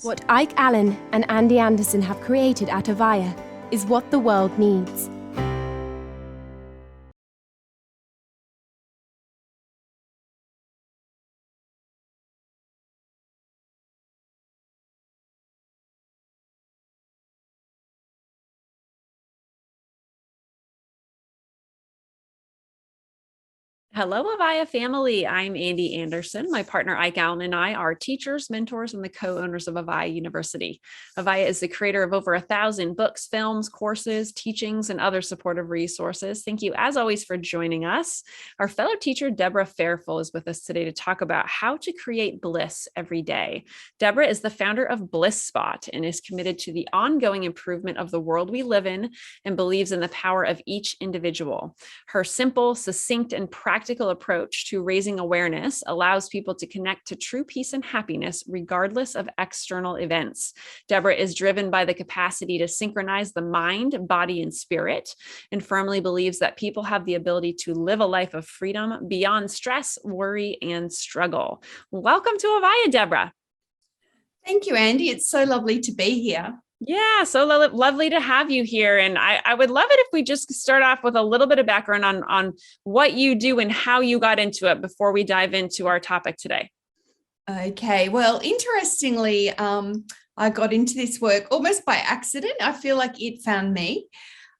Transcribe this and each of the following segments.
What Ike Allen and Andy Anderson have created at AVAIYA is what the world needs. Hello, AVAIYA family. I'm Andy Anderson. My partner, Ike Allen, and I are teachers, mentors, and the co-owners of AVAIYA University. AVAIYA is the creator of over 1,000 books, films, courses, teachings, and other supportive resources. Thank you, as always, for joining us. Our fellow teacher, Deborah Fairfull, is with us today to talk about how to create bliss every day. Deborah is the founder of Bliss Spot and is committed to the ongoing improvement of the world we live in and believes in the power of each individual. Her simple, succinct, and practical approach to raising awareness allows people to connect to true peace and happiness regardless of external events. Deborah is driven by the capacity to synchronize the mind, body, and spirit, and firmly believes that people have the ability to live a life of freedom beyond stress, worry, and struggle. Welcome to AVAIYA, Deborah. Thank you, Andy. It's so lovely to be here. Yeah, so lovely to have you here. And I would love it if we just start off with a little bit of background on what you do and how you got into it before we dive into our topic today. Okay, well, interestingly, I got into this work almost by accident. I feel like it found me.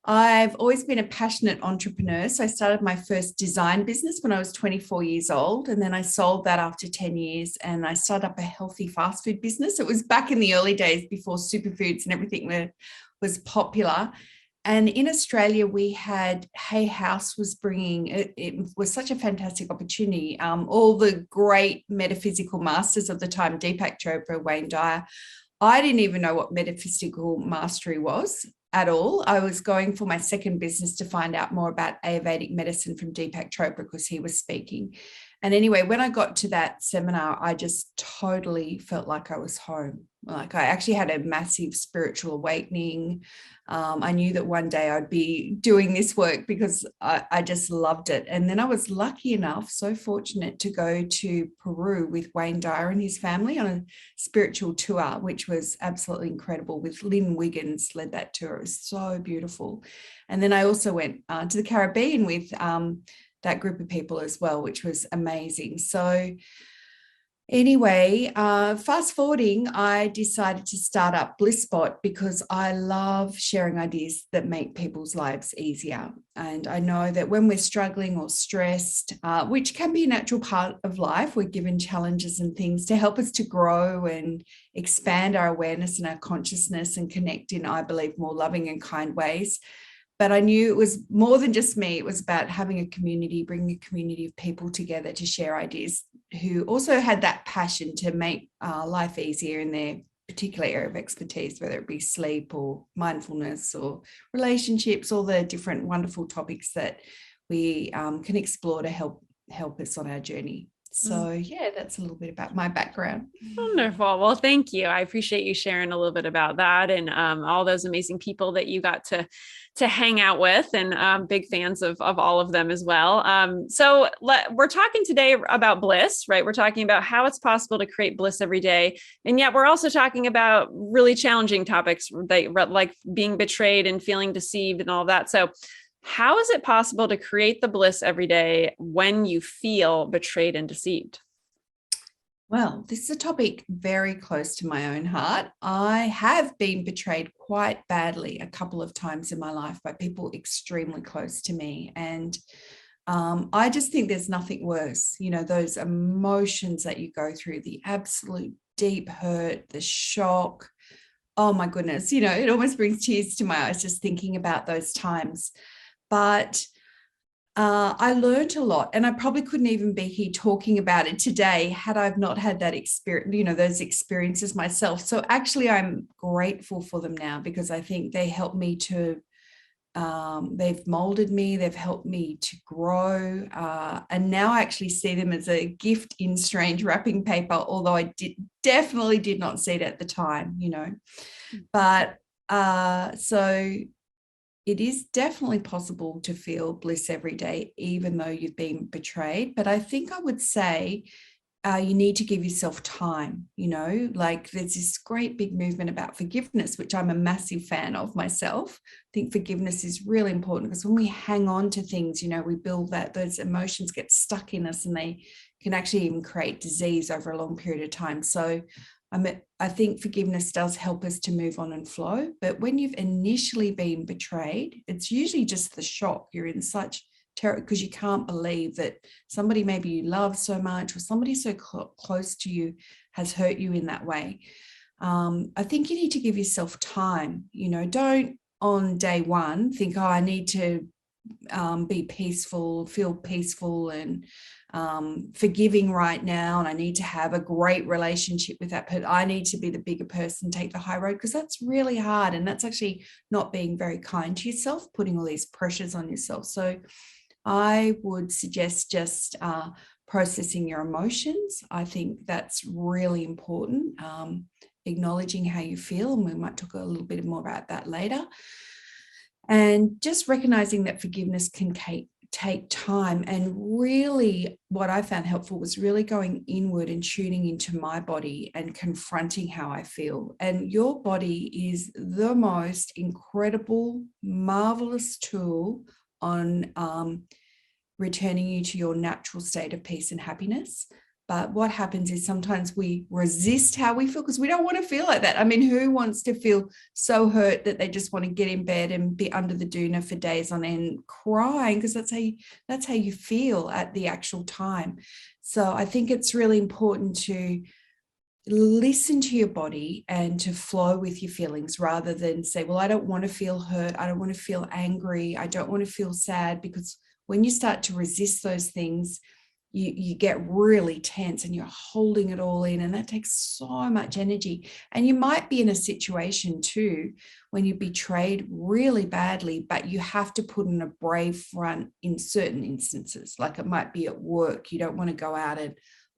I've always been a passionate entrepreneur. So I started my first design business when I was 24 years old. And then I sold that after 10 years and I started up a healthy fast food business. It was back in the early days before superfoods and everything was popular. And in Australia, we had Hay House was bringing, it was such a fantastic opportunity. All the great metaphysical masters of the time, Deepak Chopra, Wayne Dyer. I didn't even know what metaphysical mastery was at all. I was going for my second business to find out more about Ayurvedic medicine from Deepak Chopra because he was speaking. And anyway, when I got to that seminar, I just totally felt like I was home. Like I actually had a massive spiritual awakening. I knew that one day I'd be doing this work because I just loved it. And then I was lucky enough, so fortunate to go to Peru with Wayne Dyer and his family on a spiritual tour, which was absolutely incredible with Lynn Wiggins led that tour. It was so beautiful. And then I also went to the Caribbean with that group of people as well, which was amazing. So anyway, fast forwarding, I decided to start up Bliss Spot because I love sharing ideas that make people's lives easier. And I know that when we're struggling or stressed, which can be a natural part of life, we're given challenges and things to help us to grow and expand our awareness and our consciousness and connect in, I believe, more loving and kind ways. But I knew it was more than just me. It was about having a community, bringing a community of people together to share ideas who also had that passion to make life easier in their particular area of expertise, whether it be sleep or mindfulness or relationships, all the different wonderful topics that we can explore to help us on our journey. So yeah, that's a little bit about my background. Wonderful. Well, thank you. I appreciate you sharing a little bit about that and all those amazing people that you got to hang out with, and big fans of all of them as well. So we're talking today about bliss, right? We're talking about how it's possible to create bliss every day. And yet we're also talking about really challenging topics like being betrayed and feeling deceived and all of that. So how is it possible to create the bliss every day when you feel betrayed and deceived? Well, this is a topic very close to my own heart. I have been betrayed quite badly a couple of times in my life by people extremely close to me. And I just think there's nothing worse, those emotions that you go through, the absolute deep hurt, the shock. Oh my goodness, it almost brings tears to my eyes just thinking about those times. But I learned a lot, and I probably couldn't even be here talking about it today had I not had that experience, those experiences myself. So actually, I'm grateful for them now because I think they helped me to, they've molded me, they've helped me to grow. And now I actually see them as a gift in strange wrapping paper, although I definitely did not see it at the time, But so it is definitely possible to feel bliss every day, even though you've been betrayed. But I think I would say you need to give yourself time, like there's this great big movement about forgiveness, which I'm a massive fan of myself. I think forgiveness is really important because when we hang on to things, we build those emotions get stuck in us and they can actually even create disease over a long period of time. So I think forgiveness does help us to move on and flow. But when you've initially been betrayed, it's usually just the shock. You're in such terror because you can't believe that somebody maybe you love so much or somebody so close to you has hurt you in that way. I think you need to give yourself time. Don't on day one think, I need to be peaceful, feel peaceful and forgiving right now, and I need to have a great relationship with that person. I need to be the bigger person, take the high road, because that's really hard, and that's actually not being very kind to yourself, putting all these pressures on yourself. So I would suggest just processing your emotions. I think that's really important. Acknowledging how you feel, and we might talk a little bit more about that later. And just recognizing that forgiveness can take time. And really what I found helpful was really going inward and tuning into my body and confronting how I feel. And your body is the most incredible, marvelous tool on returning you to your natural state of peace and happiness. But what happens is sometimes we resist how we feel because we don't want to feel like that. I mean, who wants to feel so hurt that they just want to get in bed and be under the doona for days on end crying, because that's how you feel at the actual time. So I think it's really important to listen to your body and to flow with your feelings rather than say, well, I don't want to feel hurt. I don't want to feel angry. I don't want to feel sad, because when you start to resist those things, you get really tense and you're holding it all in, and that takes so much energy. And you might be in a situation too when you're betrayed really badly, but you have to put in a brave front in certain instances. Like it might be at work. You don't want to go out and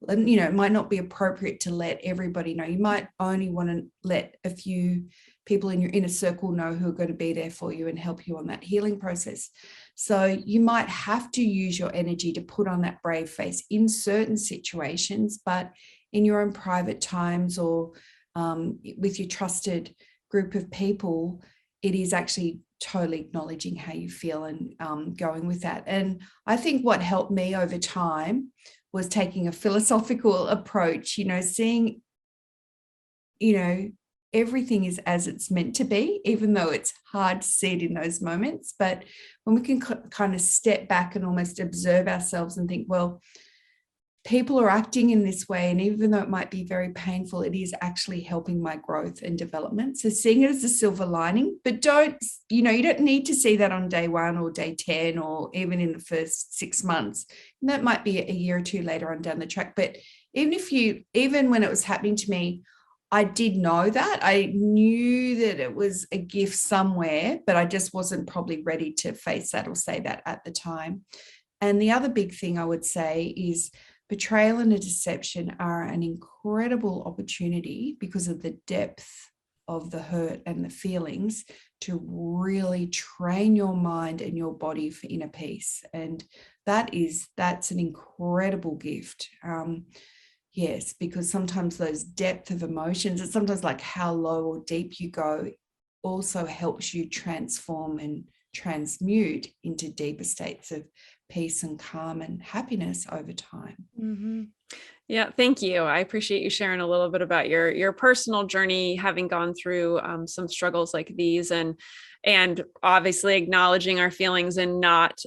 it might not be appropriate to let everybody know. You might only want to let a few people in your inner circle know who are going to be there for you and help you on that healing process. So you might have to use your energy to put on that brave face in certain situations, but in your own private times or with your trusted group of people, it is actually totally acknowledging how you feel and going with that. And I think what helped me over time was taking a philosophical approach, seeing, everything is as it's meant to be, even though it's hard to see it in those moments. But when we can kind of step back and almost observe ourselves and think, well, people are acting in this way, and even though it might be very painful, it is actually helping my growth and development. So seeing it as a silver lining, but you don't need to see that on day 1 or day 10 or even in the first 6 months. And that might be a year or two later on down the track. But even when it was happening to me, I did know that. I knew that it was a gift somewhere, but I just wasn't probably ready to face that or say that at the time. And the other big thing I would say is betrayal and a deception are an incredible opportunity because of the depth of the hurt and the feelings to really train your mind and your body for inner peace. And that's an incredible gift. Yes, because sometimes those depth of emotions, it's sometimes like how low or deep you go, also helps you transform and transmute into deeper states of peace and calm and happiness over time. Mm-hmm. Yeah, thank you. I appreciate you sharing a little bit about your personal journey, having gone through some struggles like these, and obviously acknowledging our feelings and not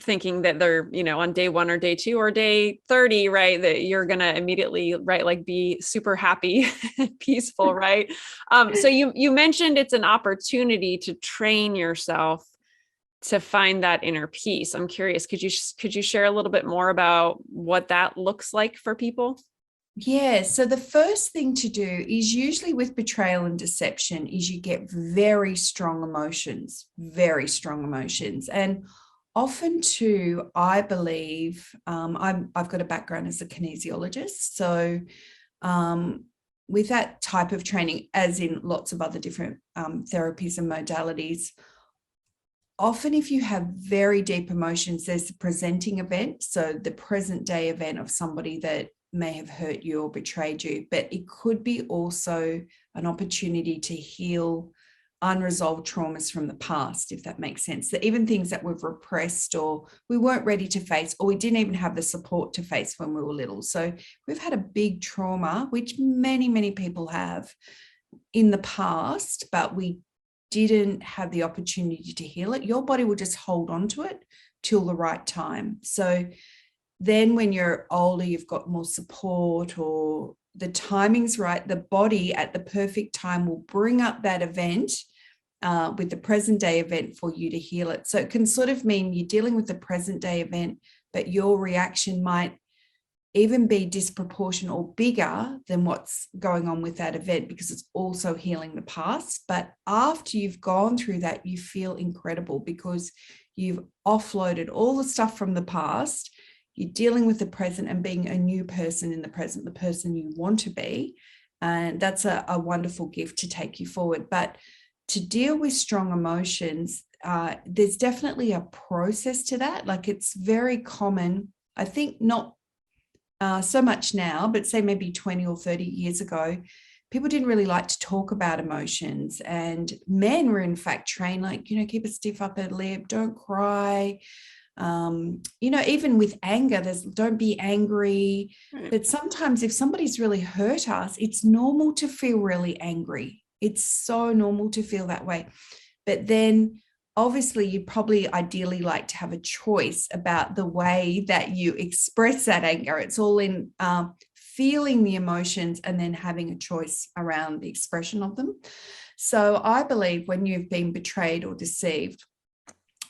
thinking that they're, on day 1 or day 2 or day 30, right, that you're going to immediately, right, like be super happy and peaceful, right? So you mentioned it's an opportunity to train yourself to find that inner peace. I'm curious, could you share a little bit more about what that looks like for people? Yeah, so the first thing to do is usually with betrayal and deception is you get very strong emotions. And often too, I believe, I've got a background as a kinesiologist. So with that type of training, as in lots of other different therapies and modalities, often if you have very deep emotions, there's the presenting event. So the present day event of somebody that may have hurt you or betrayed you, but it could be also an opportunity to heal unresolved traumas from the past, if that makes sense. That even things that we've repressed or we weren't ready to face, or we didn't even have the support to face when we were little. So we've had a big trauma, which many, many people have in the past, but we didn't have the opportunity to heal it. Your body will just hold on to it till the right time. So then when you're older, you've got more support or the timing's right, the body at the perfect time will bring up that event with the present day event for you to heal it. So it can sort of mean you're dealing with the present day event, but your reaction might even be disproportionate or bigger than what's going on with that event, because it's also healing the past. But after you've gone through that, you feel incredible because you've offloaded all the stuff from the past. You're dealing with the present and being a new person in the present, the person you want to be. And that's a wonderful gift to take you forward. But to deal with strong emotions, there's definitely a process to that. Like, it's very common, I think, not so much now, but say maybe 20 or 30 years ago, people didn't really like to talk about emotions, and men were in fact trained, like, keep a stiff upper lip, don't cry. Even with anger, don't be angry. Right. But sometimes if somebody's really hurt us, it's normal to feel really angry. It's so normal to feel that way. But then obviously you'd probably ideally like to have a choice about the way that you express that anger. It's all in feeling the emotions and then having a choice around the expression of them. So I believe when you've been betrayed or deceived,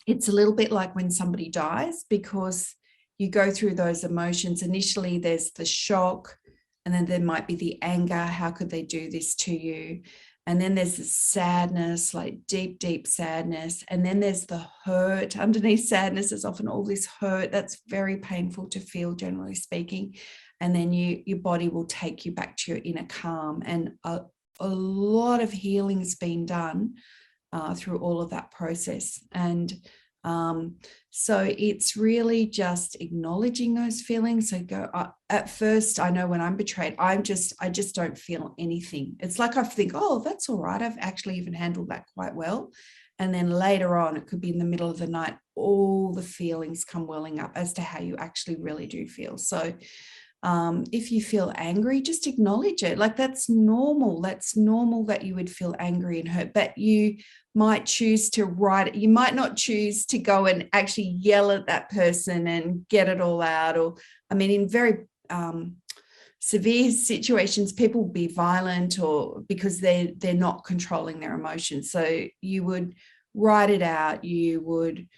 it's a little bit like when somebody dies, because you go through those emotions. Initially, there's the shock, and then there might be the anger. How could they do this to you? And then there's the sadness, like deep, deep sadness. And then there's the hurt. Underneath sadness is often all this hurt. That's very painful to feel, generally speaking. And then your body will take you back to your inner calm. And a lot of healing's been done through all of that process. And so it's really just acknowledging those feelings. So at first, I know when I'm betrayed, I just don't feel anything. It's like I think, oh, that's all right. I've actually even handled that quite well. And then later on, it could be in the middle of the night, all the feelings come welling up as to how you actually really do feel. So if you feel angry, just acknowledge it. Like, that's normal. That's normal that you would feel angry and hurt, but you might choose to write it. You might not choose to go and actually yell at that person and get it all out. Or, I mean, in very severe situations, people will be violent, or because they're not controlling their emotions. So you would write it out. You would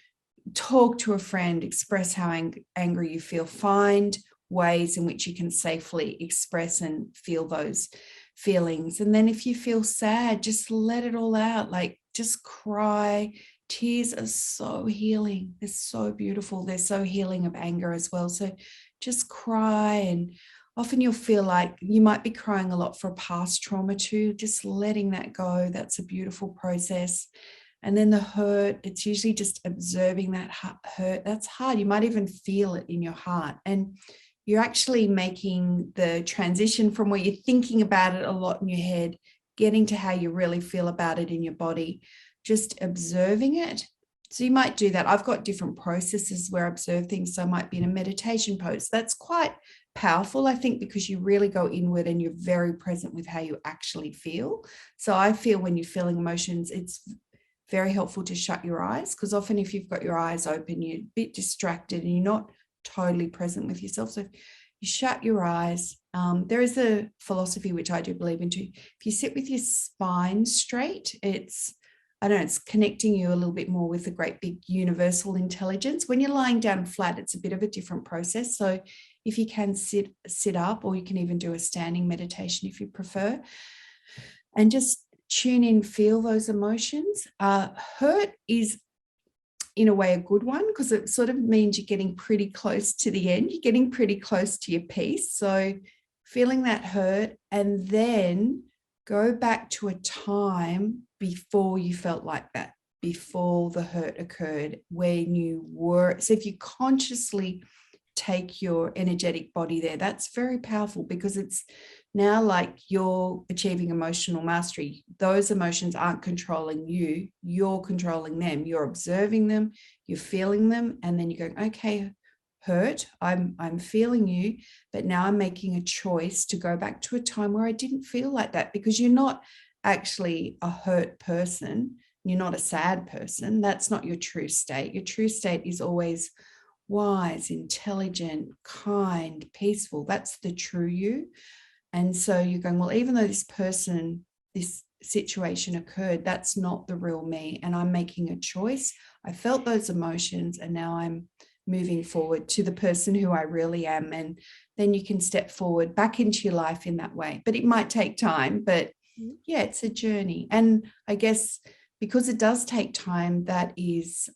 talk to a friend, express how angry you feel, find ways in which you can safely express and feel those feelings. And then if you feel sad, just let it all out. Like, just cry. Tears are so healing. They're so beautiful. They're so healing of anger as well. So just cry. And often you'll feel like you might be crying a lot for a past trauma too. Just letting that go. That's a beautiful process. And then the hurt, it's usually just observing that hurt. That's hard. You might even feel it in your heart. And you're actually making the transition from where you're thinking about it a lot in your head, getting to how you really feel about it in your body, just observing it. So you might do that. I've got different processes where I observe things. So I might be in a meditation pose. That's quite powerful, I think, because you really go inward and you're very present with how you actually feel. So I feel when you're feeling emotions, it's very helpful to shut your eyes, because often if you've got your eyes open, you're a bit distracted and you're not totally present with yourself. So you shut your eyes. There is a philosophy which I do believe in too. If you sit with your spine straight, it's connecting you a little bit more with the great big universal intelligence. When you're lying down flat, it's a bit of a different process. So if you can sit up, or you can even do a standing meditation if you prefer, and just tune in, feel those emotions. Hurt is in a way a good one, because it sort of means you're getting pretty close to the end. You're getting pretty close to your peace. So feeling that hurt, and then go back to a time before you felt like that, before the hurt occurred, when you were. So if you consciously take your energetic body there. That's very powerful because it's now like you're achieving emotional mastery. Those emotions aren't controlling you. You're controlling them. You're observing them. You're feeling them. And then you're going, okay, hurt, I'm feeling you, but now I'm making a choice to go back to a time where I didn't feel like that, because you're not actually a hurt person. You're not a sad person. That's not your true state. Your true state is always wise, intelligent, kind, peaceful. That's the true you. And so you're going, well, even though this situation occurred, that's not the real me. And I'm making a choice. I felt those emotions, and now I'm moving forward to the person who I really am. And then you can step forward back into your life in that way. But it might take time, but yeah, it's a journey. And I guess because it does take time, that is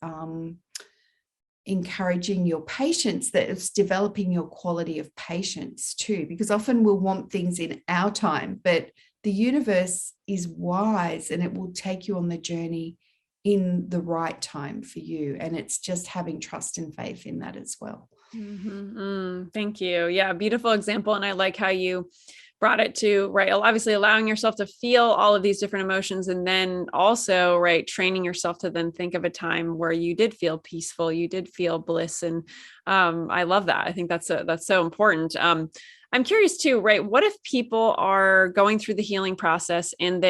encouraging your patience, that it's developing your quality of patience too, because often we'll want things in our time, but the universe is wise and it will take you on the journey in the right time for you. And it's just having trust and faith in that as well. Thank you. Yeah, beautiful example. And I like how you brought it to, right, obviously allowing yourself to feel all of these different emotions, and then also, right, training yourself to then think of a time where you did feel peaceful, you did feel bliss. And I love that. I think that's so important. I'm curious too, right? What if people are going through the healing process and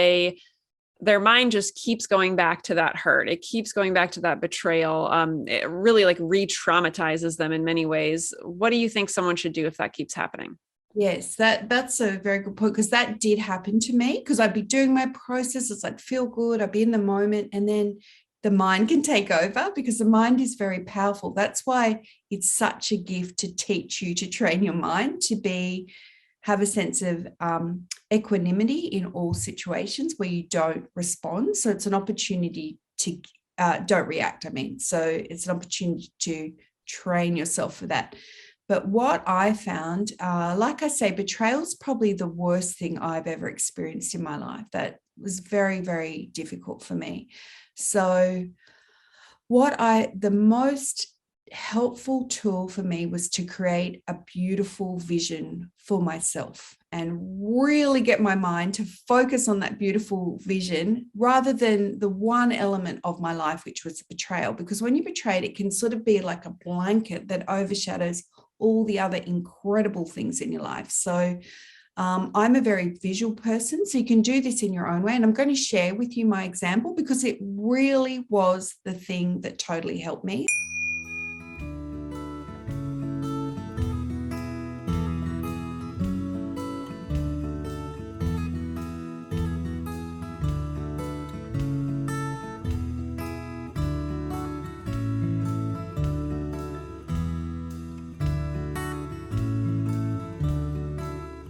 their mind just keeps going back to that hurt. It keeps going back to that betrayal. It really like re-traumatizes them in many ways. What do you think someone should do if that keeps happening? Yes, that's a very good point, because that did happen to me, because I'd be doing my processes, I'd feel good, I'd be in the moment, and then the mind can take over, because the mind is very powerful. That's why it's such a gift to teach you to train your mind to have a sense of equanimity in all situations where you don't respond. So it's an opportunity to don't react. So it's an opportunity to train yourself for that. But what I found, like I say, betrayal is probably the worst thing I've ever experienced in my life. That was very, very difficult for me. So the most helpful tool for me was to create a beautiful vision for myself and really get my mind to focus on that beautiful vision rather than the one element of my life, which was betrayal. Because when you're betrayed, it can sort of be like a blanket that overshadows all the other incredible things in your life. So I'm a very visual person, so you can do this in your own way. And I'm going to share with you my example because it really was the thing that totally helped me.